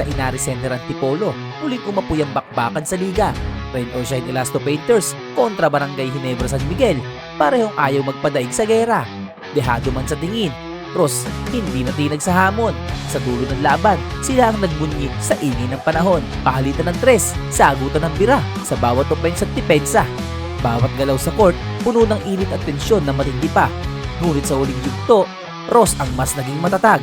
sa Inari Center Antipolo, muling umapoy ang bakbakan sa liga. Rain or Shine Elasto Painters kontra Barangay Ginebra San Miguel, parehong ayaw magpadaig sa gera. Dehado man sa tingin, Ross hindi natinag sa hamon. Sa dulo ng laban, sila ang nagbunyi sa ingay ng panahon. Palitan ng tres, sagutan ng bira sa bawat offense at depensa. Bawat galaw sa court, puno ng init at tensyon na matindi pa. Ngunit sa huling yugto, Ross ang mas naging matatag.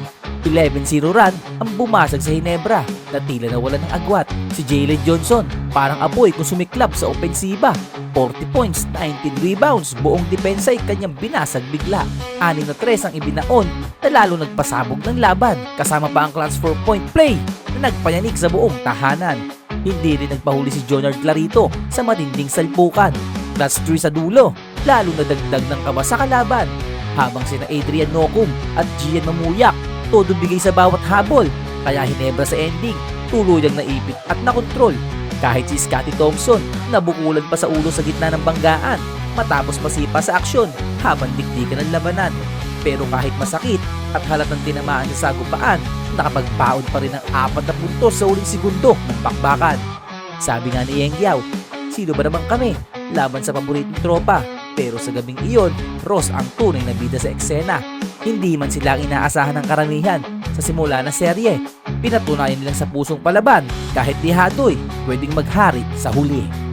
11-0 run ang bumasag sa Ginebra na tila nawala ng agwat. Si Jalen Johnson parang apoy kung sumiklab sa opensiba. 40 points, 19 rebounds, buong depensa ay kanyang binasag bigla. 6 na tres ang ibinaon na lalo nagpasabog ng laban, kasama pa ang clutch 4-point play na nagpayanig sa buong tahanan. Hindi rin nagpahuli si Jonard Clarito sa matinding salpukan. Clutch 3 sa dulo, lalo na dagdag ng kaba sa kalaban. Habang sina Adrian Nocum at Gian Mamuyak todo bigay sa bawat habol, kaya Ginebra sa ending tuluyang naipit at nakontrol. Kahit si Scottie Thompson nabukulan pa sa ulo sa gitna ng banggaan matapos masipa sa aksyon habang dikdikan ng labanan. Pero kahit masakit at halatang tinamaan sa sagupaan, nakapagpaon pa rin ng 4 na puntos sa uling segundo ng bakbakan. Sabi nga ni Yeng Yao, sino ba naman kami laban sa paboritong tropa? Pero sa gabing iyon, Ross ang tunay na bida sa eksena. Hindi man sila ang inaasahan ng karamihan sa simula ng serye. Pinatunayan nilang sa pusong palaban kahit dihadoy pwedeng maghari sa huli.